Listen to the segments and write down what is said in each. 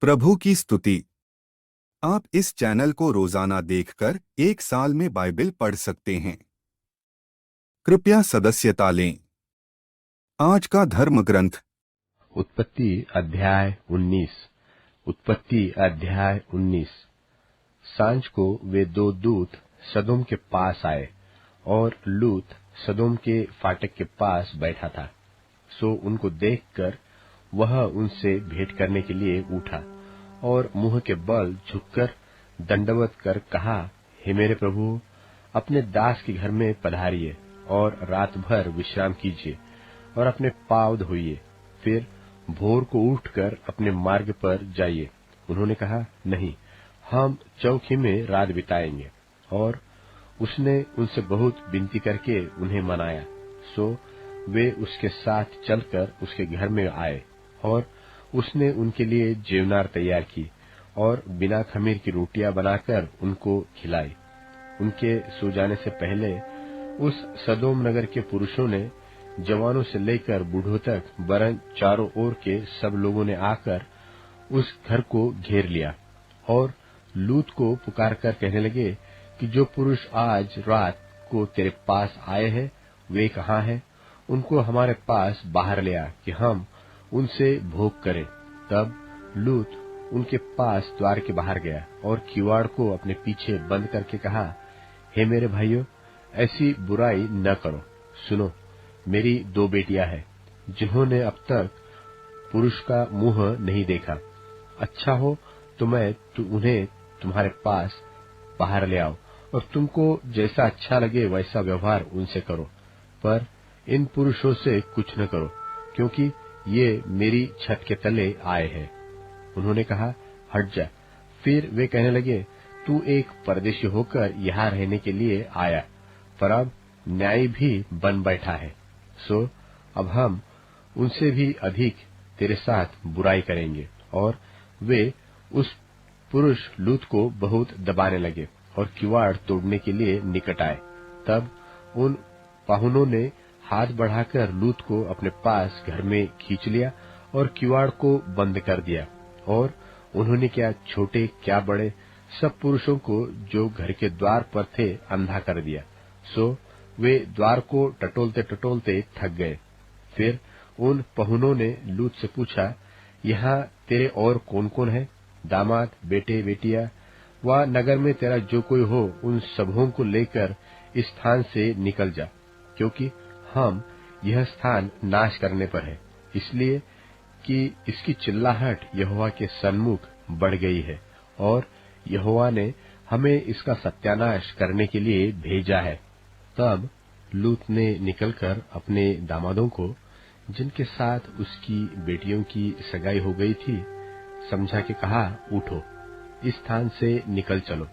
प्रभु की स्तुति। आप इस चैनल को रोजाना देखकर एक साल में बाइबल पढ़ सकते हैं। कृपया सदस्यता लें। आज का धर्म ग्रंथ उत्पत्ति अध्याय 19। उत्पत्ति अध्याय 19। सांझ को वे दो दूत सदोम के पास आए, और लूत सदोम के फाटक के पास बैठा था। सो उनको देखकर वह उनसे भेंट करने के लिए उठा, और मुंह के बल झुककर दंडवत कर कहा, हे मेरे प्रभु, अपने दास के घर में पधारिए और रात भर विश्राम कीजिए और अपने पाँव धोइए, फिर भोर को उठकर अपने मार्ग पर जाइए। उन्होंने कहा, नहीं, हम चौकी में रात बिताएंगे। और उसने उनसे बहुत विनती करके उन्हें मनाया। सो वे उसके साथ चलकर उसके घर में आए, और उसने उनके लिए जेवनार तैयार की और बिना खमीर की रोटियां बनाकर उनको खिलाई। उनके सो जाने से पहले उस सदोम नगर के पुरुषों ने, जवानों से लेकर बूढ़ों तक, वरन चारों ओर के सब लोगों ने आकर उस घर को घेर लिया, और लूत को पुकार कर कहने लगे कि जो पुरुष आज रात को तेरे पास आए हैं, वे कहाँ हैं? उनको हमारे पास बाहर ले आ कि हम उनसे भोग करें। तब लूत उनके पास द्वार के बाहर गया और किवाड़ को अपने पीछे बंद करके कहा, हे मेरे भाइयों, ऐसी बुराई न करो। सुनो, मेरी दो बेटियां हैं, जिन्होंने अब तक पुरुष का मुंह नहीं देखा। अच्छा हो तो मैं उन्हें तुम्हारे पास बाहर ले आओ, और तुमको जैसा अच्छा लगे वैसा व्यवहार उनसे करो, पर इन पुरुषों से कुछ न करो, क्योंकि ये मेरी छत के तले आए हैं। उन्होंने कहा, हट जा। फिर वे कहने लगे, तू एक परदेशी होकर यहाँ रहने के लिए आया, पर अब न्यायी भी बन बैठा है। सो अब हम उनसे भी अधिक तेरे साथ बुराई करेंगे। और वे उस पुरुष लूत को बहुत दबाने लगे और किवाड़ तोड़ने के लिए निकट आए। तब उन पाहुनों ने हाथ बढ़ाकर लूत को अपने पास घर में खींच लिया और किवाड़ को बंद कर दिया। और उन्होंने क्या छोटे क्या बड़े सब पुरुषों को जो घर के द्वार पर थे अंधा कर दिया। सो वे द्वार को टटोलते टटोलते थक गए। फिर उन पहुनों ने लूत से पूछा, यहाँ तेरे और कौन कौन है? दामाद, बेटे, बेटियां, व नगर में तेरा जो कोई हो, उन सबों को लेकर इस स्थान से निकल जा, क्योंकि हम यह स्थान नाश करने पर है, इसलिए कि इसकी चिल्लाहट यहोवा के सन्मुख बढ़ गई है, और यहोवा ने हमें इसका सत्यानाश करने के लिए भेजा है। तब लूत ने निकलकर अपने दामादों को, जिनके साथ उसकी बेटियों की सगाई हो गई थी, समझा के कहा, उठो, इस स्थान से निकल चलो,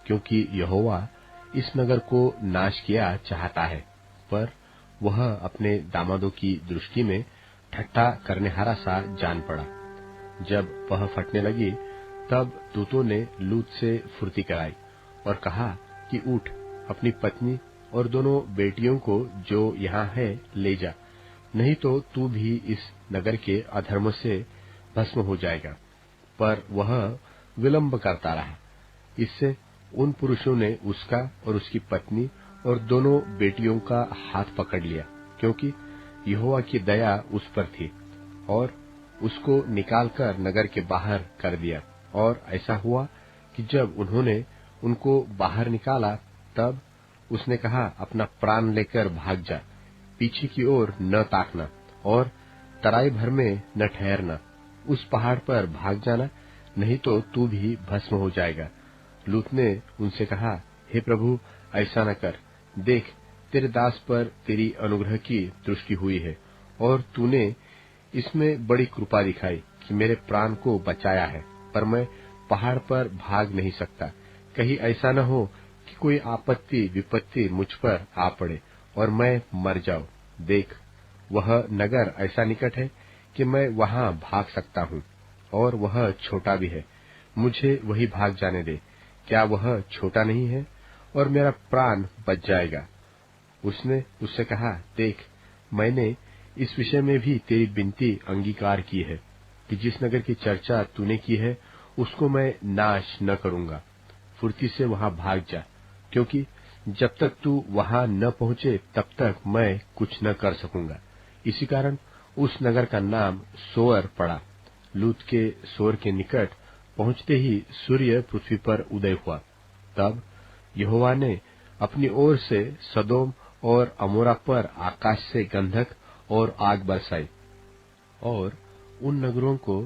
क्योंकि यहोवा इस नगर को नाश किया चाहता है। पर वह अपने दामादों की दृष्टि में ठट्ठा करने हारा सा जान पड़ा। जब वह फटने लगी, तब दूतों ने लूत से फुर्ती कराई और कहा कि उठ, अपनी पत्नी और दोनों बेटियों को जो यहाँ है ले जा, नहीं तो तू भी इस नगर के अधर्म से भस्म हो जाएगा। पर वह विलंब करता रहा। इससे उन पुरुषों ने उसका और उसकी पत्नी और दोनों बेटियों का हाथ पकड़ लिया, क्योंकि यहोवा की दया उस पर थी, और उसको निकालकर नगर के बाहर कर दिया। और ऐसा हुआ कि जब उन्होंने उनको बाहर निकाला, तब उसने कहा, अपना प्राण लेकर भाग जा, पीछे की ओर न ताकना और तराई भर में न ठहरना, उस पहाड़ पर भाग जाना, नहीं तो तू भी भस्म हो जाएगा। लूत ने उनसे कहा, हे प्रभु, ऐसा न कर। देख, तेरे दास पर तेरी अनुग्रह की दृष्टि हुई है, और तूने इसमें बड़ी कृपा दिखाई कि मेरे प्राण को बचाया है। पर मैं पहाड़ पर भाग नहीं सकता, कहीं ऐसा न हो कि कोई आपत्ति विपत्ति मुझ पर आ पड़े और मैं मर जाऊं। देख, वह नगर ऐसा निकट है कि मैं वहां भाग सकता हूँ, और वह छोटा भी है, मुझे वही भाग जाने दे। क्या वह छोटा नहीं है? और मेरा प्राण बच जाएगा। उसने उससे कहा, देख, मैंने इस विषय में भी तेरी विनती अंगीकार की है, कि जिस नगर की चर्चा तूने की है उसको मैं नाश न करूंगा। फुर्ती से वहां भाग जा, क्योंकि जब तक तू वहां न पहुंचे तब तक मैं कुछ न कर सकूंगा। इसी कारण उस नगर का नाम सोअर पड़ा। लूत के सोअर के निकट पहुंचते ही सूर्य पृथ्वी पर उदय हुआ। तब यहोवा ने अपनी ओर से सदोम और अमोरा पर आकाश से गंधक और आग बरसाई, और उन नगरों को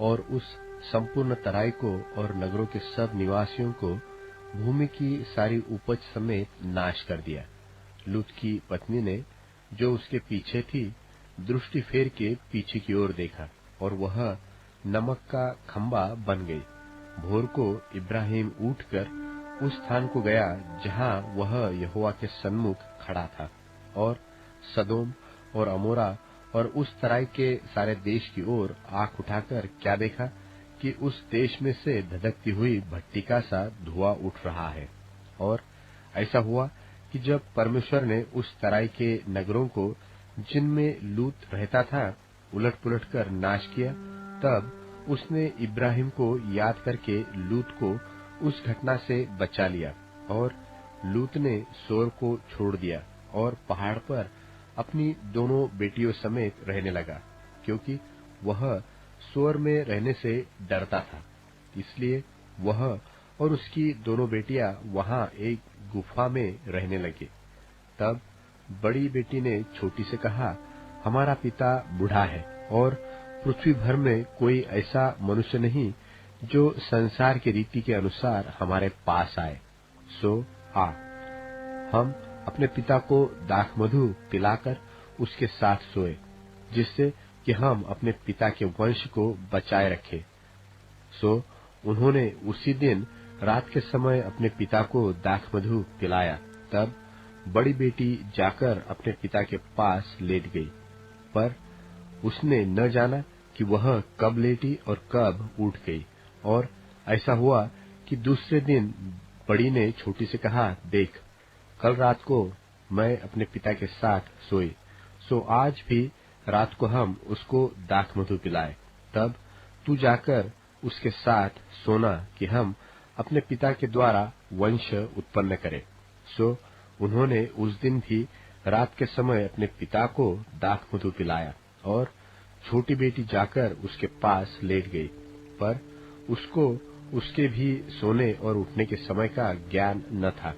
और उस संपूर्ण तराई को और नगरों के सब निवासियों को भूमि की सारी उपज समेत नाश कर दिया। लूत की पत्नी ने, जो उसके पीछे थी, दृष्टि फेर के पीछे की ओर देखा, और वह नमक का खंबा बन गई। भोर को इब्राहिम उठकर उस स्थान को गया जहां वह यहोवा के सन्मुख खड़ा था, और सदोम और अमोरा और उस तराई के सारे देश की ओर आंख उठाकर क्या देखा कि उस देश में से धधकती हुई भट्टी का सा धुआं उठ रहा है। और ऐसा हुआ कि जब परमेश्वर ने उस तराई के नगरों को, जिनमें लूत रहता था, उलट पुलट कर नाश किया, तब उसने इब्राहिम को याद करके लूत को उस घटना से बचा लिया। और लूत ने सोर को छोड़ दिया और पहाड़ पर अपनी दोनों बेटियों समेत रहने लगा, क्योंकि वह सोर में रहने से डरता था। इसलिए वह और उसकी दोनों बेटियां वहां एक गुफा में रहने लगे। तब बड़ी बेटी ने छोटी से कहा, हमारा पिता बूढ़ा है और पृथ्वी भर में कोई ऐसा मनुष्य नहीं जो संसार की रीति के अनुसार हमारे पास आए। सो आ, हम अपने पिता को दाखमधु पिलाकर उसके साथ सोए, जिससे कि हम अपने पिता के वंश को बचाए रखें। सो उन्होंने उसी दिन रात के समय अपने पिता को दाखमधु पिलाया। तब बड़ी बेटी जाकर अपने पिता के पास लेट गई, पर उसने न जाना कि वह कब लेटी और कब उठ गई। और ऐसा हुआ कि दूसरे दिन बड़ी ने छोटी से कहा, देख, कल रात को मैं अपने पिता के साथ सोई, सो आज भी रात को हम उसको दाखमधु पिलाए। तब तू जाकर उसके साथ सोना कि हम अपने पिता के द्वारा वंश उत्पन्न करें। सो उन्होंने उस दिन भी रात के समय अपने पिता को दाखमधु पिलाया, और छोटी बेटी जाकर उसके पास लेट गई, पर उसको उसके भी सोने और उठने के समय का ज्ञान न था।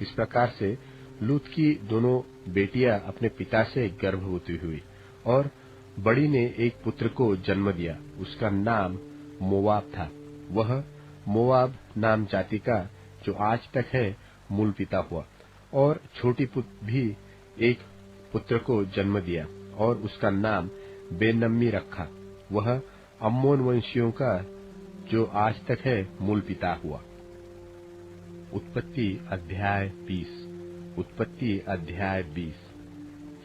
इस प्रकार से लूत की दोनों बेटियां अपने पिता से गर्भवती हुई, और बड़ी ने एक पुत्र को जन्म दिया। उसका नाम मोवाब था। वह मोवाब नाम जाति का, जो आज तक है, मूल पिता हुआ। और छोटी पुत्र भी एक पुत्र को जन्म दिया, और उसका नाम बेनम्मी रखा। वह अम्मोन वंशियों का, जो आज तक है, मूल पिता हुआ। उत्पत्ति अध्याय 20। उत्पत्ति अध्याय 20।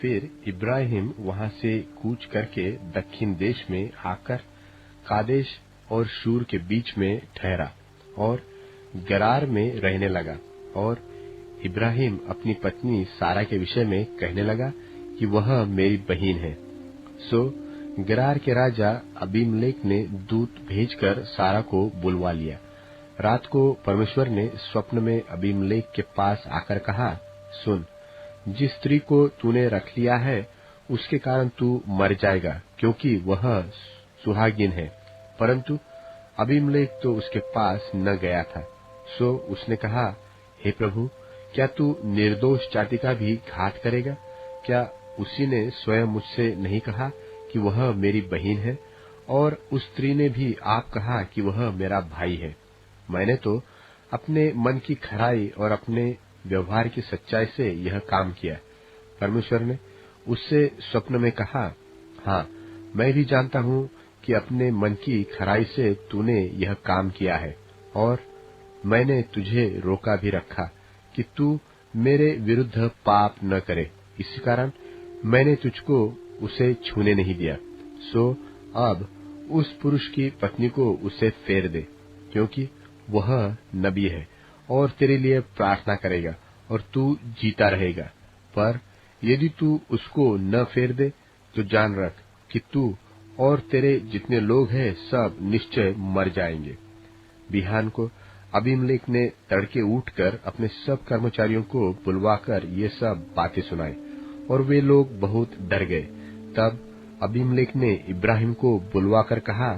फिर इब्राहिम वहां से कूच करके दक्षिण देश में आकर कादेश और शूर के बीच में ठहरा और गरार में रहने लगा। और इब्राहिम अपनी पत्नी सारा के विषय में कहने लगा कि वह मेरी बहन है। सो गरार के राजा अबीमलेक ने दूत भेजकर सारा को बुलवा लिया। रात को परमेश्वर ने स्वप्न में अबीमलेक के पास आकर कहा, सुन, जिस स्त्री को तूने रख लिया है उसके कारण तू मर जाएगा, क्योंकि वह सुहागिन है। परंतु अबीमलेक तो उसके पास न गया था। सो उसने कहा, हे प्रभु, क्या तू निर्दोष जाति का भी घात करेगा? क्या उसी ने स्वयं मुझसे नहीं कहा कि वह मेरी बहन है, और उस स्त्री ने भी आप कहा कि वह मेरा भाई है? मैंने तो अपने मन की खराई और अपने व्यवहार की सच्चाई से यह काम किया। परमेश्वर ने उससे स्वप्न में कहा, हाँ, मैं भी जानता हूँ कि अपने मन की खराई से तूने यह काम किया है, और मैंने तुझे रोका भी रखा कि तू मेरे विरुद्ध पाप न करे। इसी कारण मैंने तुझको उसे छूने नहीं दिया। सो अब उस पुरुष की पत्नी को उसे फेर दे, क्योंकि वह नबी है और तेरे लिए प्रार्थना करेगा और तू जीता रहेगा। पर यदि तू उसको न फेर दे तो जान रख कि तू और तेरे जितने लोग हैं सब निश्चय मर जाएंगे। बिहान को अबीमेलेक ने तड़के उठकर अपने सब कर्मचारियों को बुलवाकर ये सब बातें सुनाई, और वे लोग बहुत डर गए। तब अबीमेलेक ने इब्राहिम को बुलवाकर कहा,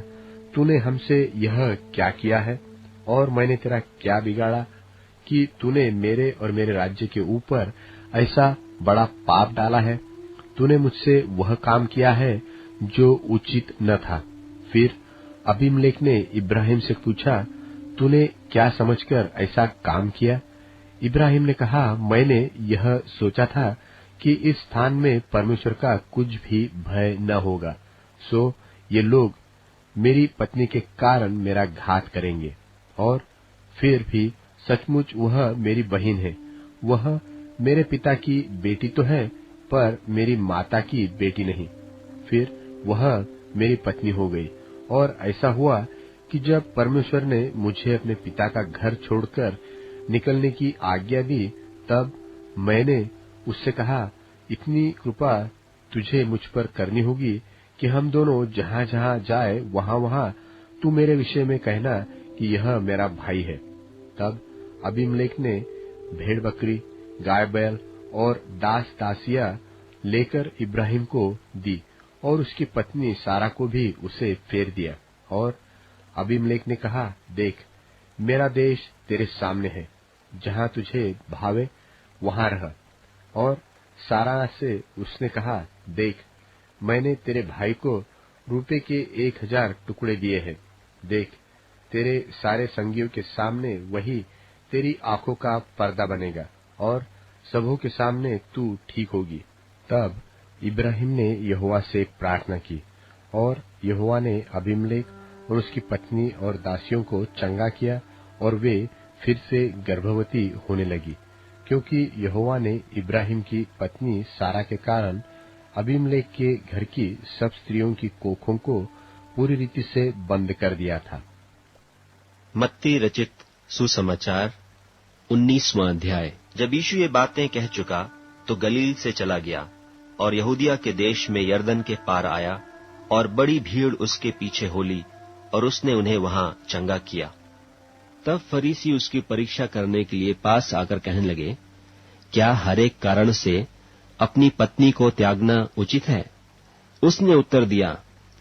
तूने हमसे यह क्या किया है, और मैंने तेरा क्या बिगाड़ा कि तूने मेरे और मेरे राज्य के ऊपर ऐसा बड़ा पाप डाला है? तूने मुझसे वह काम किया है जो उचित न था। फिर अबीमेलेक ने इब्राहिम से पूछा, तूने क्या समझकर ऐसा काम किया? इब्राहिम ने कहा, मैंने यह सोचा था कि इस स्थान में परमेश्वर का कुछ भी भय न होगा, सो ये लोग मेरी पत्नी के कारण मेरा घात करेंगे। और फिर भी सचमुच वह मेरी बहन है, वह मेरे पिता की बेटी तो है, पर मेरी माता की बेटी नहीं। फिर वह मेरी पत्नी हो गई। और ऐसा हुआ कि जब परमेश्वर ने मुझे अपने पिता का घर छोड़कर निकलने की आज्ञा दी, तब मैंने उससे कहा, इतनी कृपा तुझे मुझ पर करनी होगी कि हम दोनों जहाँ जहाँ जाए वहाँ वहाँ तू मेरे विषय में कहना कि यह मेरा भाई है। तब अबीमेलेक ने भेड़ बकरी, गाय बैल और दास दासियां लेकर इब्राहिम को दी, और उसकी पत्नी सारा को भी उसे फेर दिया। और अबीमेलेक ने कहा, देख, मेरा देश तेरे सामने है, जहाँ तुझे भावे वहाँ रह। और सारा से उसने कहा, देख, मैंने तेरे भाई को रुपये के 1000 टुकड़े दिए हैं। देख, तेरे सारे संगियों के सामने वही तेरी आंखों का पर्दा बनेगा, और सबों के सामने तू ठीक होगी। तब इब्राहिम ने यहोवा से प्रार्थना की, और यहोवा ने अबीमेलेक और उसकी पत्नी और दासियों को चंगा किया, और वे फिर से गर्भवती होने लगी, क्योंकि यहोवा ने इब्राहिम की पत्नी सारा के कारण अबीमेलेक के घर की सब स्त्रियों की कोखों को पूरी रीति से बंद कर दिया था। मत्ती रचित सुसमाचार 19वां अध्याय। जब यीशु ये बातें कह चुका तो गलील से चला गया और यहूदिया के देश में यरदन के पार आया, और बड़ी भीड़ उसके पीछे हो ली, और उसने उन्हें वहां चंगा किया। तब फरीसी उसकी परीक्षा करने के लिए पास आकर कहने लगे, क्या हर एक कारण से अपनी पत्नी को त्यागना उचित है? उसने उत्तर दिया,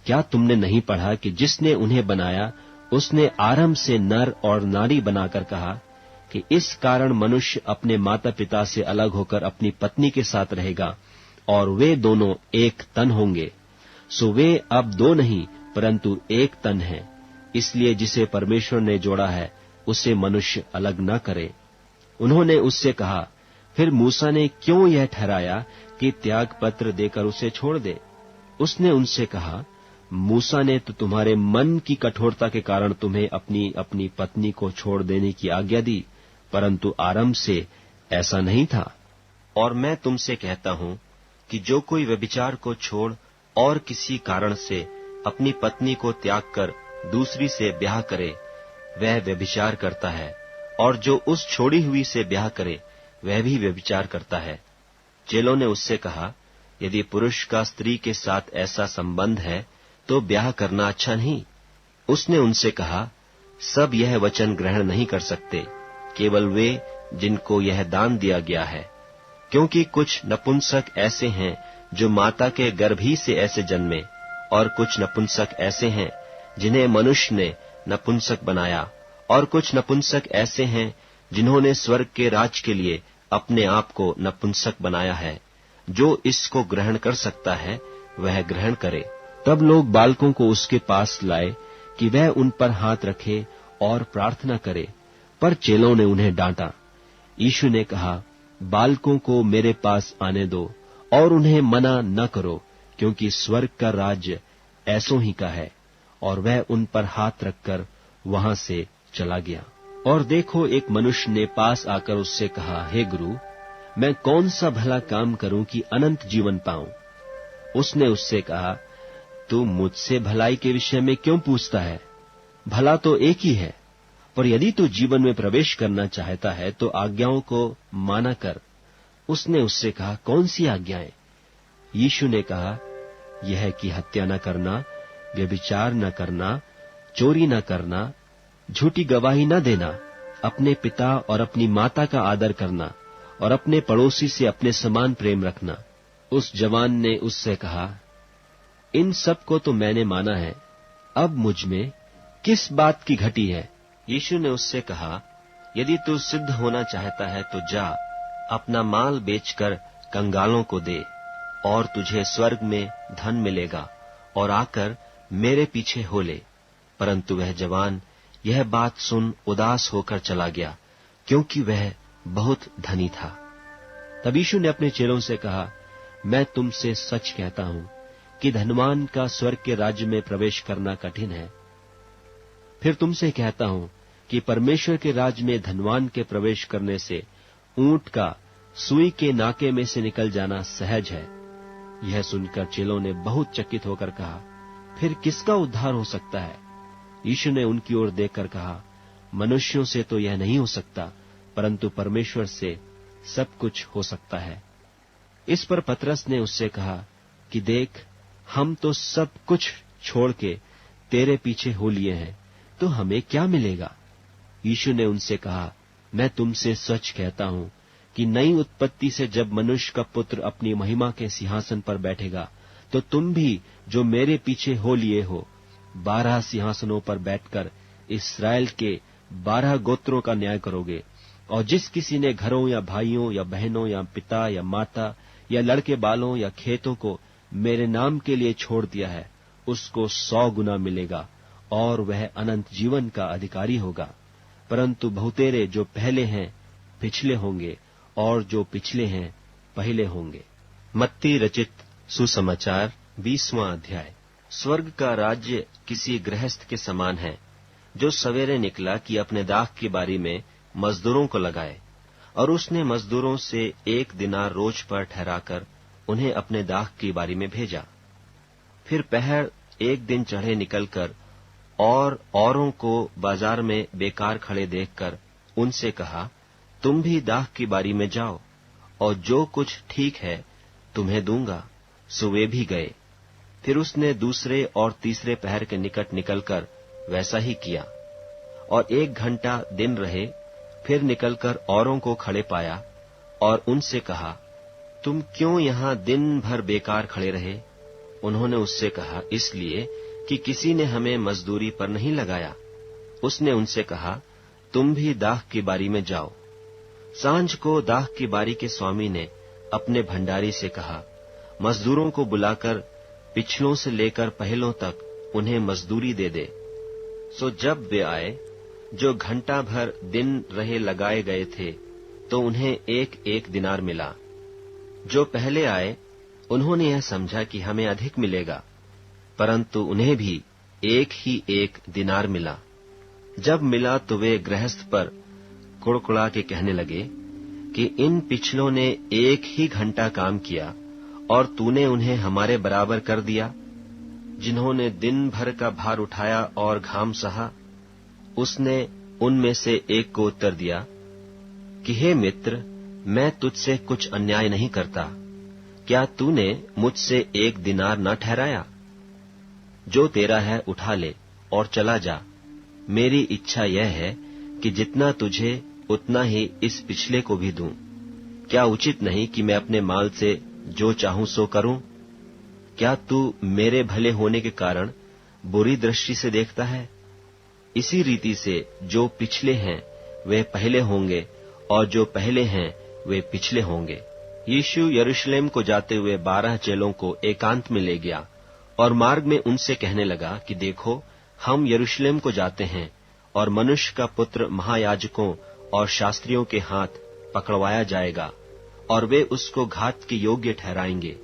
क्या तुमने नहीं पढ़ा कि जिसने उन्हें बनाया उसने आरंभ से नर और नारी बनाकर कहा कि इस कारण मनुष्य अपने माता पिता से अलग होकर अपनी पत्नी के साथ रहेगा, और वे दोनों एक तन होंगे। सो वे अब दो नहीं परंतु एक तन हैं। इसलिए जिसे परमेश्वर ने जोड़ा है उसे मनुष्य अलग न करे। उन्होंने उससे कहा, फिर मूसा ने क्यों यह ठहराया कि त्याग पत्र देकर उसे छोड़ दे? उसने उनसे कहा, मूसा ने तो तुम्हारे मन की कठोरता के कारण तुम्हें अपनी अपनी पत्नी को छोड़ देने की आज्ञा दी, परंतु आरंभ से ऐसा नहीं था। और मैं तुमसे कहता हूं कि जो कोई व्यभिचार को छोड़ और किसी कारण से अपनी पत्नी को त्याग कर दूसरी से ब्याह करे, वह व्यभिचार करता है, और जो उस छोड़ी हुई से ब्याह करे वह भी व्यभिचार करता है। चेलों ने उससे कहा, यदि पुरुष का स्त्री के साथ ऐसा संबंध है तो ब्याह करना अच्छा नहीं। उसने उनसे कहा, सब यह वचन ग्रहण नहीं कर सकते, केवल वे जिनको यह दान दिया गया है। क्योंकि कुछ नपुंसक ऐसे हैं जो माता के गर्भ ही से ऐसे जन्मे, और कुछ नपुंसक ऐसे हैं जिन्हें मनुष्य ने नपुंसक बनाया, और कुछ नपुंसक ऐसे हैं जिन्होंने स्वर्ग के राज के लिए अपने आप को नपुंसक बनाया है। जो इसको ग्रहण कर सकता है वह ग्रहण करे। तब लोग बालकों को उसके पास लाए कि वह उन पर हाथ रखे और प्रार्थना करे, पर चेलों ने उन्हें डांटा। यीशु ने कहा, बालकों को मेरे पास आने दो और उन्हें मना न करो, क्योंकि स्वर्ग का राज्य ऐसों ही का है। और वह उन पर हाथ रखकर वहां से चला गया। और देखो, एक मनुष्य ने पास आकर उससे कहा, हे गुरु, मैं कौन सा भला काम करूं कि अनंत जीवन पाऊं? उसने उससे कहा, तू मुझसे भलाई के विषय में क्यों पूछता है? भला तो एक ही है, पर यदि तू जीवन में प्रवेश करना चाहता है तो आज्ञाओं को माना कर। उसने उससे कहा, कौन सी आज्ञाएं? यीशु ने कहा, यह कि हत्या न करना, व्यभिचार न करना, चोरी न करना, झूठी गवाही न देना, अपने पिता और अपनी माता का आदर करना और अपने पड़ोसी से अपने समान प्रेम रखना। उस जवान ने उससे कहा, इन सब को तो मैंने माना है, अब मुझ में किस बात की घटी है? यीशु ने उससे कहा, यदि तू सिद्ध होना चाहता है तो जा, अपना माल बेचकर कंगालों को दे, और तुझे स्वर्ग में धन मिलेगा, और आकर मेरे पीछे हो ले। परंतु वह जवान यह बात सुन उदास होकर चला गया, क्योंकि वह बहुत धनी था। तब यीशु ने अपने चेलों से कहा, मैं तुमसे सच कहता हूं कि धनवान का स्वर्ग के राज्य में प्रवेश करना कठिन है। फिर तुमसे कहता हूं कि परमेश्वर के राज्य में धनवान के प्रवेश करने से ऊंट का सुई के नाके में से निकल जाना सहज है। यह सुनकर चेलों ने बहुत चकित होकर कहा, फिर किसका उद्धार हो सकता है? यीशु ने उनकी ओर देखकर कहा, मनुष्यों से तो यह नहीं हो सकता, परंतु परमेश्वर से सब कुछ हो सकता है। इस पर पतरस ने उससे कहा कि देख, हम तो सब कुछ छोड़ के तेरे पीछे हो लिए हैं, तो हमें क्या मिलेगा? यीशु ने उनसे कहा, मैं तुमसे सच कहता हूं कि नई उत्पत्ति से जब मनुष्य का पुत्र अपनी महिमा के सिंहासन पर बैठेगा, तो तुम भी जो मेरे पीछे हो लिए हो 12 सिंहासनों पर बैठकर इस्राएल के 12 गोत्रों का न्याय करोगे। और जिस किसी ने घरों या भाइयों या बहनों या पिता या माता या लड़के बालों या खेतों को मेरे नाम के लिए छोड़ दिया है, उसको 100 गुना मिलेगा और वह अनंत जीवन का अधिकारी होगा। परंतु बहुतेरे जो पहले हैं पिछले होंगे, और जो पिछले हैं पहले होंगे। मत्ती रचित सुसमाचार 20वां अध्याय। स्वर्ग का राज्य किसी गृहस्थ के समान है, जो सवेरे निकला कि अपने दाख की बारी में मजदूरों को लगाए, और उसने मजदूरों से 1 दिनार रोज पर ठहराकर उन्हें अपने दाख की बारी में भेजा। फिर पहर 1 दिन चढ़े निकलकर और औरों को बाजार में बेकार खड़े देखकर उनसे कहा, तुम भी दाख की बारी में जाओ, और जो कुछ ठीक है तुम्हें दूंगा। सो वे भी गए। फिर उसने दूसरे और तीसरे पहर के निकट निकलकर वैसा ही किया, और 1 घंटा दिन रहे। फिर निकलकर औरों को खड़े पाया और उनसे कहा, तुम क्यों यहां दिन भर बेकार खड़े रहे? उन्होंने उससे कहा, इसलिए कि किसी ने हमें मजदूरी पर नहीं लगाया। उसने उनसे कहा, तुम भी दाख की बारी में जाओ। सांझ को दाख की बारी के स्वामी ने अपने भंडारी से कहा, मजदूरों को बुलाकर पिछलों से लेकर पहलों तक उन्हें मजदूरी दे दे। सो जब वे आए, जो घंटा भर दिन रहे लगाए गए थे, तो उन्हें 1-1 दिनार मिला। जो पहले आए उन्होंने यह समझा कि हमें अधिक मिलेगा, परंतु उन्हें भी 1 दिनार मिला। जब मिला तो वे गृहस्थ पर कुड़कुड़ा के कहने लगे कि इन पिछलों ने 1 घंटा काम किया, और तूने उन्हें हमारे बराबर कर दिया, जिन्होंने दिन भर का भार उठाया और घाम सहा। उसने उनमें से एक को उत्तर दिया कि हे मित्र, मैं तुझसे कुछ अन्याय नहीं करता। क्या तूने मुझसे 1 दिनार न ठहराया? जो तेरा है उठा ले और चला जा। मेरी इच्छा यह है कि जितना तुझे उतना ही इस पिछले को भी दूं। क्या उचित नहीं कि मैं अपने माल से जो चाहूं सो करूं? क्या तू मेरे भले होने के कारण बुरी दृष्टि से देखता है? इसी रीति से जो पिछले हैं वे पहले होंगे, और जो पहले हैं वे पिछले होंगे। यीशु यरूशलेम को जाते हुए 12 चेलों को एकांत में ले गया और मार्ग में उनसे कहने लगा कि देखो, हम यरूशलेम को जाते हैं, और मनुष्य का पुत्र महायाजकों और शास्त्रियों के हाथ पकड़वाया जाएगा, और वे उसको घात के योग्य ठहराएंगे,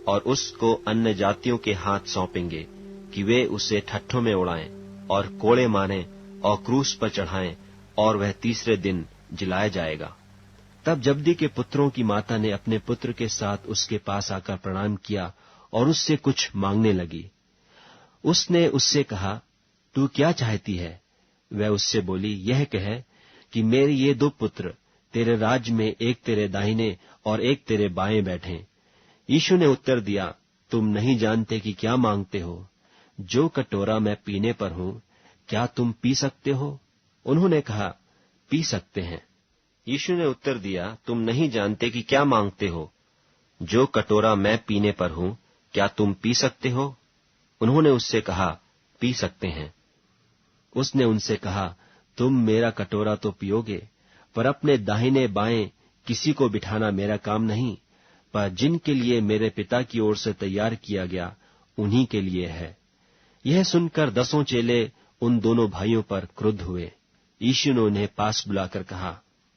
और उसको अन्य जातियों के हाथ सौंपेंगे कि वे उसे ठट्ठों में उड़ाएं और कोड़े मारें और क्रूस पर चढ़ाएं, और वह तीसरे दिन जिलाया जाएगा। तब जब्दी के पुत्रों की माता ने अपने पुत्र के साथ उसके पास आकर प्रणाम किया और उससे कुछ मांगने लगी। उसने उससे कहा, तू क्या चाहती है? वह उससे बोली, यह कह कि मेरे ये 2 पुत्र तेरे राज्य में, एक तेरे दाहिने और एक तेरे बाएं बैठें। यीशु ने उत्तर दिया, तुम नहीं जानते कि क्या मांगते हो। जो कटोरा मैं पीने पर हूं, क्या तुम पी सकते हो? उन्होंने कहा, पी सकते हैं। यीशु ने उत्तर दिया, तुम नहीं जानते कि क्या मांगते हो। जो कटोरा मैं पीने पर हूं, क्या तुम पी सकते हो? उन्होंने उससे कहा, पी सकते हैं। उसने उनसे कहा, तुम मेरा कटोरा तो पियोगे, पर अपने दाहिने बाएं किसी को बिठाना मेरा काम नहीं, पर जिनके लिए मेरे पिता की ओर से तैयार किया गया, उन्हीं के लिए है। यह सुनकर 10 चेले उन दोनों भाइयों पर क्रुद्ध हुए। यीशु ने उन्हें पास बुलाकर कहा,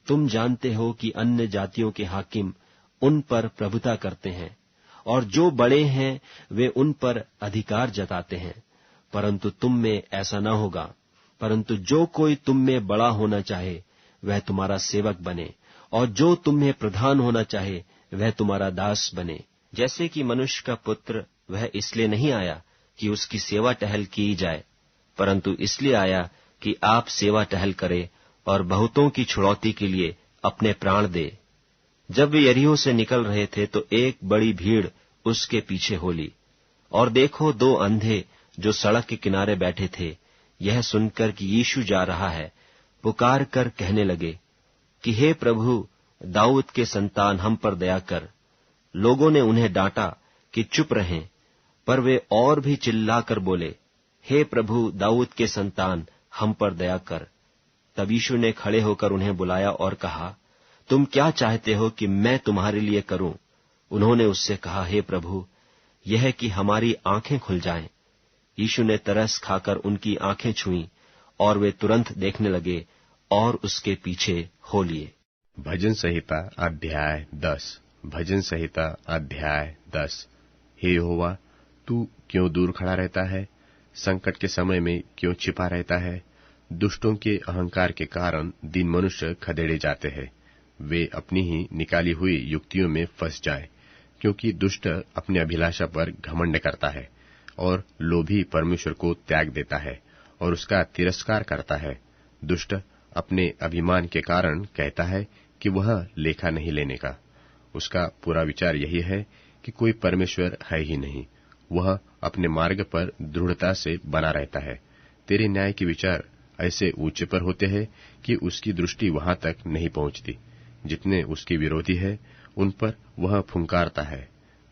तुम जानते हो कि अन्य जातियों के हाकिम उन पर प्रभुता करते हैं, और जो बड़े हैं वे उन पर अधिकार जताते हैं, परंतु तुम में ऐसा न होगा। परंतु जो कोई तुम में बड़ा होना चाहे, वह तुम्हारा सेवक बने, और जो तुम्हें प्रधान होना चाहे, वह तुम्हारा दास बने। जैसे कि मनुष्य का पुत्र वह इसलिए नहीं आया कि उसकी सेवा टहल की जाए, परंतु इसलिए आया कि आप सेवा टहल करे और बहुतों की छुड़ौती के लिए अपने प्राण दे। जब वे यरीहो से निकल रहे थे तो एक बड़ी भीड़ उसके पीछे हो ली, और देखो 2 अंधे जो सड़क के किनारे बैठे थे, यह सुनकर कि यीशु जा रहा है, पुकार कर कहने लगे कि हे प्रभु, दाऊद के संतान हम पर दया कर। लोगों ने उन्हें डांटा कि चुप रहें, पर वे और भी चिल्लाकर बोले, हे प्रभु, दाऊद के संतान हम पर दया कर। तब यीशु ने खड़े होकर उन्हें बुलाया और कहा, तुम क्या चाहते हो कि मैं तुम्हारे लिए करूं? उन्होंने उससे कहा, हे प्रभु, यह कि हमारी आंखें खुल जाएं। यीशु ने तरस खाकर उनकी आंखें छुईं, और वे तुरंत देखने लगे और उसके पीछे हो लिए। भजन संहिता अध्याय 10। भजन संहिता अध्याय 10। हे यहोवा, तू क्यों दूर खड़ा रहता है? संकट के समय में क्यों छिपा रहता है? दुष्टों के अहंकार के कारण दीन मनुष्य खदेड़े जाते हैं। वे अपनी ही निकाली हुई युक्तियों में फंस जाएं, क्योंकि दुष्ट अपने अभिलाषा पर घमंड करता है, और लोभी परमेश्वर को त्याग देता है और उसका तिरस्कार करता है। दुष्ट अपने अभिमान के कारण कहता है कि वह लेखा नहीं लेने का। उसका पूरा विचार यही है कि कोई परमेश्वर है ही नहीं। वह अपने मार्ग पर दृढ़ता से बना रहता है। तेरे न्याय के विचार ऐसे ऊंचे पर होते हैं कि उसकी दृष्टि वहां तक नहीं पहुंचती। जितने उसके विरोधी है, उन पर वह फुंकारता है।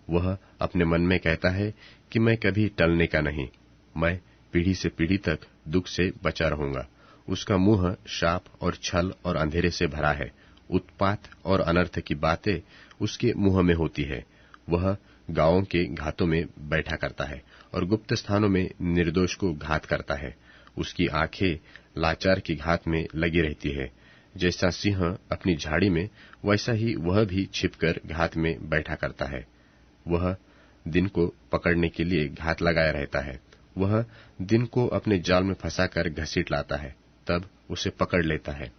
वह अपने मन में कहता है कि मैं कभी टलने का नहीं, मैं पीढ़ी से पीढ़ी तक दुख से बचा रहूंगा। उसका मुंह शाप और छल और अंधेरे से भरा है। उत्पात और अनर्थ की बातें उसके मुंह में होती है। वह गांवों के घातों में बैठा करता है और गुप्त स्थानों में निर्दोष को घात करता है। उसकी आंखें लाचार की घात में लगी रहती है। जैसा सिंह अपनी झाड़ी में, वैसा ही वह भी छिपकर घात में बैठा करता है। वह दिन को पकड़ने के लिए घात लगाया रहता है। वह दिन को अपने जाल में फंसाकर घसीट लाता है, तब उसे पकड़ लेता है।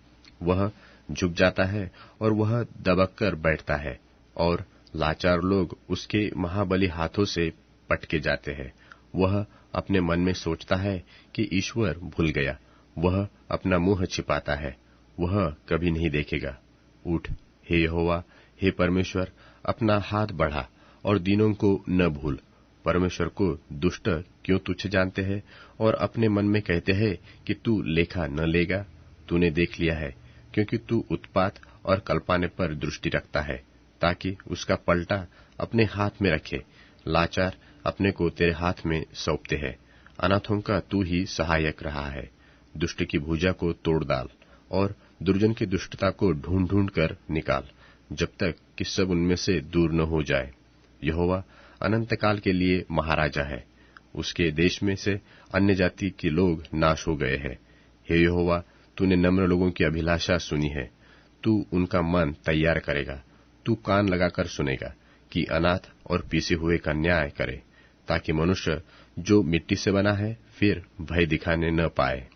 वह झुक जाता है और वह दबक कर बैठता है, और लाचार लोग उसके महाबली हाथों से पटके जाते हैं। वह अपने मन में सोचता है कि ईश्वर भूल गया। वह अपना मुंह छिपाता है, वह कभी नहीं देखेगा। उठ हे यहोवा, हे परमेश्वर, अपना हाथ बढ़ा और दीनों को न भूल। परमेश्वर को दुष्ट क्यों तुच्छ जानते हैं और अपने मन में कहते हैं कि तू लेखा न लेगा। तूने देख लिया है, क्योंकि तू उत्पात और कल्पाने पर दृष्टि रखता है, ताकि उसका पलटा अपने हाथ में रखे। लाचार अपने को तेरे हाथ में सौंपते हैं। अनाथों का तू ही सहायक रहा है। दुष्ट की भुजा को तोड़ डाल और दुर्जन की दुष्टता को ढूंढ ढूंढ कर निकाल, जब तक कि सब उनमें से दूर न हो जाए। यहोवा अनंत काल के लिए महाराजा है। उसके देश में से अन्य जाति के लोग नाश हो गए हैं। हे यहोवा, तूने नम्र लोगों की अभिलाषा सुनी है। तू उनका मन तैयार करेगा। तू कान लगाकर सुनेगा कि अनाथ और पीसे हुए का न्याय करे, ताकि मनुष्य जो मिट्टी से बना है फिर भय दिखाने न पाए।